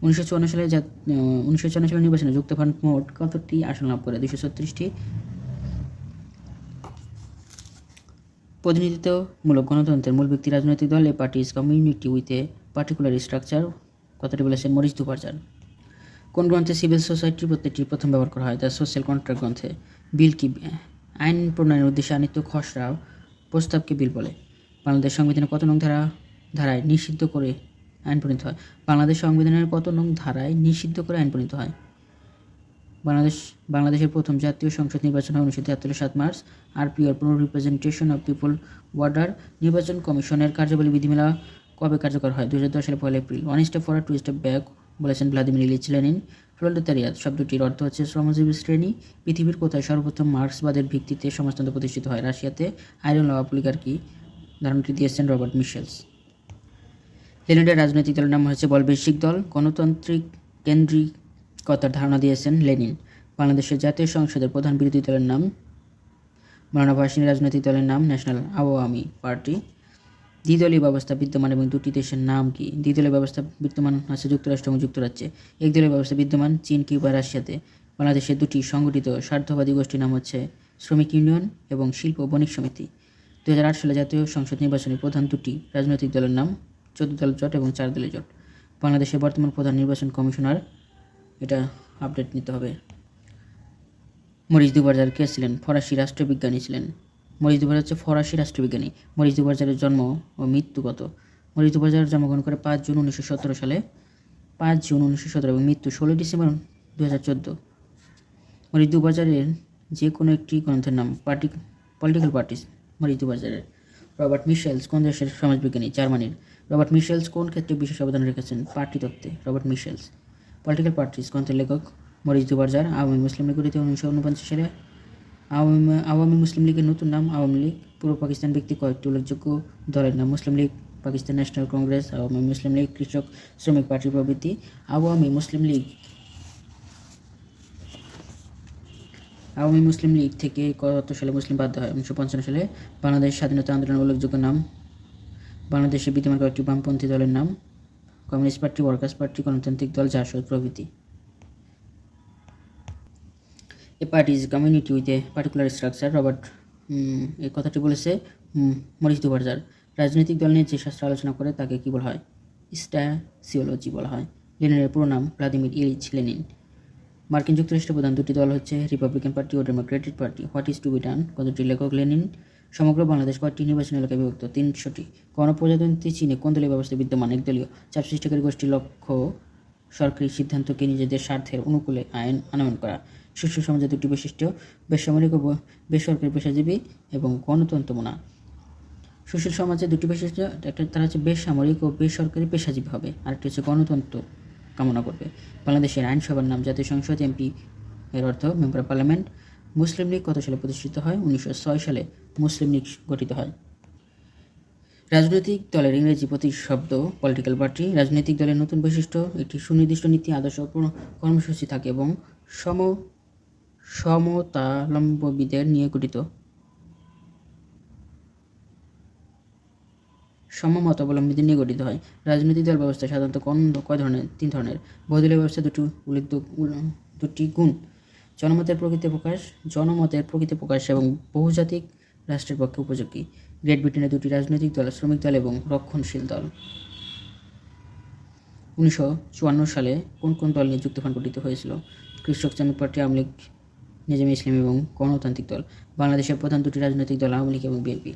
1954 সালের নির্বাচনে যুক্তফ্রন্ট মোট কতটি আসন লাভ করে? 236টি। প্রতিনিধিত্বমূলক গণতন্ত্রের মূল ব্যক্তি রাজনৈতিক দল। A party is community with a particular structure কথাটি বলেছেন মরিস দুপারজার। কোন গ্রন্থে সিভিল সোসাইটির প্রত্যেকটি প্রথম ব্যবহার করা হয়? দ্য সোশ্যাল কন্ট্রাক্ট গ্রন্থে। বিল কি? আইন প্রণয়নের উদ্দেশ্যে আনিত খসড়া প্রস্তাবকে বিল বলে। বাংলাদেশ সংবিধানের কত নং ধারায় নিষিদ্ধ করে আইন প্রণীত হয়? বাংলাদেশ সংবিধানের কত নং ধারায় নিষিদ্ধ করে আইন প্রণীত হয়? বাংলাদেশের প্রথম জাতীয় সংসদ নির্বাচন হয় 1973 7 মার্চ। আরপিওর পুনঃ রিপ্রেজেন্টেশন অফ পিপল ওয়ার্ডার। নির্বাচন কমিশনের কার্যাবলী বিধিমালা কবে কার্যকর হয়? 2010 সালের 1 April. 1 step forward 2 step back বলেছেন ভ্লাদিমির ইলিচ লেনিন। প্রোলেতারিয়াত শব্দটির অর্থ হচ্ছে শ্রমজীবী শ্রেণী। পৃথিবীর কোথায় সর্বপ্রথম মার্ক্সবাদের ভিত্তিতে সমাজতন্ত্র প্রতিষ্ঠিত হয়? রাশিয়াতে। আয়রন ল অফ অলিগার্কি ধারণাটি দিয়েছেন রবার্ট মিশেলস। লেনিনের রাজনৈতিক দলের নাম হচ্ছে বলবৈশ্বিক দল। গণতান্ত্রিক কেন্দ্রিকতার ধারণা দিয়েছেন লেনিন। বাংলাদেশের জাতীয় সংসদের প্রধান বিরোধী দলের নাম? মৌলানা ভাসানী। রাজনৈতিক দলের নাম ন্যাশনাল আওয়ামী পার্টি। দ্বিদলীয় ব্যবস্থা বিদ্যমান এবং দুটি দেশের নাম কি? দ্বিদলীয় ব্যবস্থা বিদ্যমান আছে যুক্তরাষ্ট্র এবং যুক্তরাজ্যে। একদলীয় ব্যবস্থা বিদ্যমান চীন, কিউবা, রাশিয়াতে। বাংলাদেশের দুটি সংগঠিত স্বার্থবাদী গোষ্ঠীর নাম হচ্ছে শ্রমিক ইউনিয়ন এবং শিল্প বণিক সমিতি। 2008 সালে জাতীয় সংসদ নির্বাচনে প্রধান দুটি রাজনৈতিক দলের নাম 14 দল জোট এবং 4 দলীয় জোট। বাংলাদেশের বর্তমান প্রধান নির্বাচন কমিশনার, এটা আপডেট নিতে হবে। মরিস দুপারজার কে ছিলেন? ফরাসি রাষ্ট্রবিজ্ঞানী ছিলেন। মরিস দুপারজার হচ্ছে ফরাসি রাষ্ট্রবিজ্ঞানী। মরিস দুপারজারের জন্ম ও মৃত্যু কত? মরিস দুপারজার জন্মগ্রহণ করে 5 জুন 1917 সালে এবং মৃত্যু 16 ডিসেম্বর 2014। মরিস দুপারজারের যে কোনো একটি গ্রন্থের নাম? পলিটিক্যাল পার্টিস মরিস দুপারজারের। রবার্ট মিশেলস কোন দেশের সমাজবিজ্ঞানী? জার্মানির। রবার্ট মিশেলস কোন ক্ষেত্রে বিশেষ অবদান রেখেছেন? পার্টি তত্ত্বে। রবার্ট মিশেলস। পলিটিক্যাল পার্টিস গ্রন্থের লেখক মরিচ দুবারজার। আওয়ামী মুসলিম লীগ গঠিত 1949 সালে। আওয়ামী মুসলিম লীগের নতুন নাম আওয়ামী লীগ। পূর্ব পাকিস্তান ভিত্তিক কয়েকটি উল্লেখযোগ্য দলের নাম মুসলিম লীগ, পাকিস্তান ন্যাশনাল কংগ্রেস, আওয়ামী মুসলিম লীগ, কৃষক শ্রমিক পার্টি প্রভৃতি। আওয়ামী মুসলিম লীগ থেকে কত সালে মুসলিম বাধ্য হয়? 1955 সালে। বাংলাদেশ স্বাধীনতা আন্দোলনের উল্লেখযোগ্য নাম। বাংলাদেশে বিদ্যমান কয়েকটি বামপন্থী দলের নাম কমিউনিস্ট পার্টি, ওয়ার্কার্স পার্টি, গণতান্ত্রিক দল, জাসদ প্রভৃতি। A party is community with a particular structure. Robert এই কথাটি বলেছে মরিস দুবারজার। রাজনৈতিক দল নিয়ে যে শাস্ত্র আলোচনা করে তাকে কী বলা হয়? স্ট্যাসিওলজি বলা হয়। লেনিনের পুরো নাম ভ্লাদিমির ইলিচ লেনিন। মার্কিন যুক্তরাষ্ট্রের প্রধান দুটি দল হচ্ছে রিপাবলিকান পার্টি ও Democratic party. What is to be done? কথাটির লেখক লেনিন। সমগ্র বাংলাদেশ কয়েকটি নির্বাচনী এলাকায় বিভক্ত? 300টি। গণপ্রজাতন্ত্রী চীনে কোন দলীয় ব্যবস্থা বিদ্যমান? একদলীয়। চাপ সৃষ্টিকারী গোষ্ঠীর লক্ষ্য সরকারি সিদ্ধান্তকে নিজেদের স্বার্থের অনুকূলে আইন আনয়ন করা। সুশীল সমাজের দুটি বৈশিষ্ট্য: বেসামরিক ও বেসরকারি পেশাজীবী এবং গণতন্ত্রমনা। সুশীল সমাজের দুটি বৈশিষ্ট্য, একটা তারা হচ্ছে বেসামরিক ও বেসরকারি পেশাজীবী হবে, আরেকটি হচ্ছে গণতন্ত্র কামনা করবে। বাংলাদেশের আইনসভার নাম জাতীয় সংসদ, এমপি এর অর্থ মেম্বার অফ পার্লামেন্ট। মুসলিম লীগ কত সালে প্রতিষ্ঠিত হয়? 1906 সালে মুসলিম লীগ গঠিত হয়। রাজনৈতিক দলের ইংরেজি প্রতিশব্দ পলিটিক্যাল পার্টি। রাজনৈতিক দলের নতুন বৈশিষ্ট্য: একটি সুনির্দিষ্ট নীতি, আদর্শ কর্মসূচি থাকে এবং সমতালম্বীদের নিয়ে গঠিত। সমমতাবলম্বীদের নিয়ে গঠিত হয়। রাজনৈতিক দল ব্যবস্থা সাধারণত কয় ধরনের? 3 ধরনের। বহুদলীয় ব্যবস্থা দুটি গুণ: জনমতের প্রকৃত প্রকাশ এবং বহুজাতিক রাষ্ট্রের পক্ষে উপযোগী। গ্রেট ব্রিটেনের দুটি রাজনৈতিক দল শ্রমিক দল এবং রক্ষণশীল দল। 1954 সালে কোন কোন দল নিয়ে যুক্তফ্রন্ট গঠিত হয়েছিল? কৃষক শ্রমিক পার্টি, আওয়ামী লীগ, নিজামী ইসলামী এবং গণতান্ত্রিক দল। বাংলাদেশের প্রধান দুটি রাজনৈতিক দল আওয়ামী লীগ এবং বিএনপি।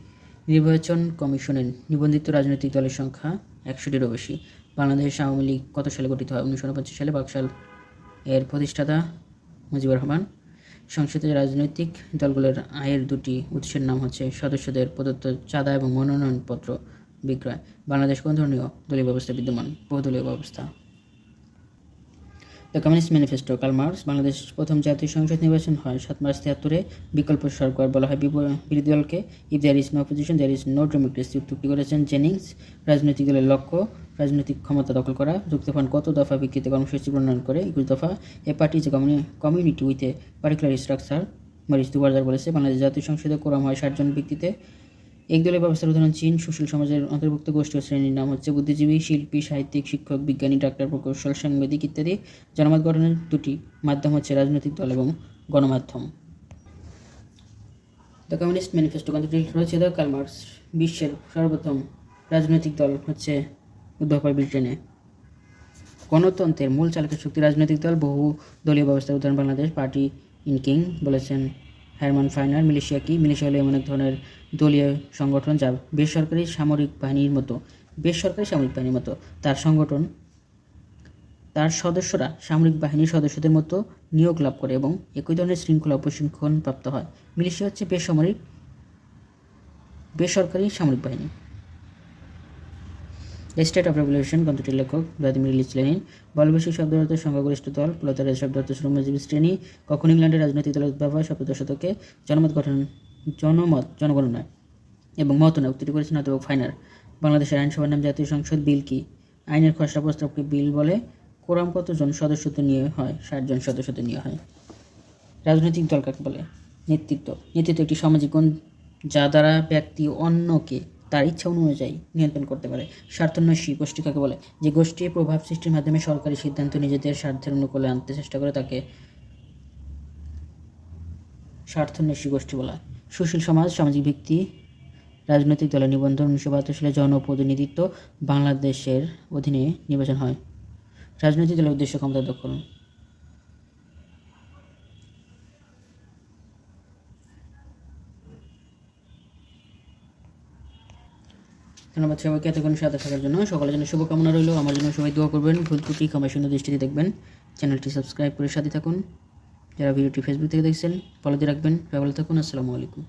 নির্বাচন কমিশনের নিবন্ধিত রাজনৈতিক দলের সংখ্যা 100টিরও বেশি। বাংলাদেশ আওয়ামী লীগ কত সালে গঠিত হয়? 1949 সালে। বাকশাল এর প্রতিষ্ঠাতা মুজিবুর রহমান। সংসদে রাজনৈতিক দলগুলোর আয়ের দুটি উৎসের নাম হচ্ছে সদস্যদের প্রদত্ত চাঁদা এবং মনোনয়নপত্র বিক্রয়। বাংলাদেশ কোন ধরনের দলীয় ব্যবস্থা বিদ্যমান? বহুদলীয় ব্যবস্থা। The communist manifesto Karl Marx. Bangladesh প্রথম জাতীয় সংসদ নির্বাচন হয় 7 মার্চ 73-এ। বিকল্প সরকার বলা হয় বিরোধী দলকে। If there is no opposition there is no democracy উক্তি করেছেন জেনিংস। রাজনৈতিক দলের লক্ষ্য রাজনৈতিক ক্ষমতা দখল করা। যুক্তফ্রন্ট কত দফা ভিত্তিতে কর্মসূচি প্রণয়ন করে? 21 দফা। A party is a community with a particular structure. Maurice Duverger বলেছে। বাংলাদেশ জাতীয় সংসদে কোরাম হয় 60 জন ব্যক্তিতে। একদলীয় ব্যবস্থার উদাহরণ চীন। সুশীল সমাজের অন্তর্ভুক্ত গোষ্ঠী ও শ্রেণীর নাম হচ্ছে বুদ্ধিজীবী, শিল্পী, সাহিত্যিক, শিক্ষক, বিজ্ঞানী, ডাক্তার, প্রকৌশল, সাংবাদিক ইত্যাদি। জনমত গঠনের দুটি মাধ্যম হচ্ছে রাজনৈতিক দল এবং গণমাধ্যম। দ্য কমিউনিস্ট ম্যানিফেস্টো গ্রন্থটি রচিত কার্ল মার্কস। বিশ্বের সর্বপ্রথম রাজনৈতিক দল হচ্ছে উদ্ভব হয় ব্রিটেনে। গণতন্ত্রের মূল চালকের শক্তি রাজনৈতিক দল। বহু দলীয় ব্যবস্থার উদাহরণ বাংলাদেশ। পার্টি ইন কিং বলেছেন হারমান ফাইনার। মিলিশিয়া কি? মিলিশিয়া হলো এমন এক ধরনের দলীয় সংগঠন যা বেসরকারি সামরিক বাহিনীর মতো তার সদস্যরা সামরিক বাহিনীর সদস্যদের মতো নিয়োগ লাভ করে এবং একই ধরনের শৃঙ্খলা ও প্রশিক্ষণ প্রাপ্ত হয়। মিলিশিয়া হচ্ছে বেসরকারি সামরিক বাহিনী। দ্য স্টেট অফ রেভলিউশন গ্রন্থটির লেখক ভ্লাদিমির ইলিচ লেনিন। বলবেশিক শব্দের অর্থ সংখ্যাগরিষ্ঠ দল, প্রলেতারিয়েট শব্দের অর্থ শ্রমজীবী শ্রেণী। কখন ইংল্যান্ডের রাজনৈতিক দলের উদ্ভব হয়? 17 শতকে। জনগণনায় এবং মতনায় উক্তিটি করেছেন অধ্যাপক ফাইনার। বাংলাদেশের আইনসভার নাম জাতীয় সংসদ। বিল কি? আইনের খসড়া প্রস্তাবকে বিল বলে। কোরাম কতজন সদস্যতে নিয়ে হয়? 60 জন সদস্যতে নিয়ে হয়। রাজনৈতিক দল কাকে বলে? নেতৃত্ব একটি সামাজিক গুণ যা দ্বারা ব্যক্তি অন্যকে তার ইচ্ছা অনুযায়ী নিয়ন্ত্রণ করতে পারে। স্বার্থান্বেষী গোষ্ঠী কাকে বলে? যে গোষ্ঠী প্রভাব সৃষ্টির মাধ্যমে সরকারি সিদ্ধান্ত নিজেদের স্বার্থের অনুকূলে আনতে চেষ্টা করে তাকে স্বার্থান্বেষী গোষ্ঠী বলা। সুশীল সমাজ সামাজিক ভিত্তি। রাজনৈতিক দলের নিবন্ধন 1972 সালে। জনপ্রতিনিধিত্ব বাংলাদেশের অধীনে নির্বাচন হয়। রাজনৈতিক দলের উদ্দেশ্য ক্ষমতা দখল। ধন্যবাদ সবাইকে এতক্ষণ সাথে থাকার জন্য। সকলের জন্য শুভকামনা রইল। আমার জন্য সবাই দোয়া করবেন। ভুল ত্রুটি ক্ষমা সুন্দর দৃষ্টিতে দেখবেন। চ্যানেলটি সাবস্ক্রাইব করে সাথে থাকুন। যারা ভিডিওটি ফেসবুক থেকে দেখছেন ফলো দিয়ে রাখবেন। ভালো থাকুন। আসসালামু আলাইকুম।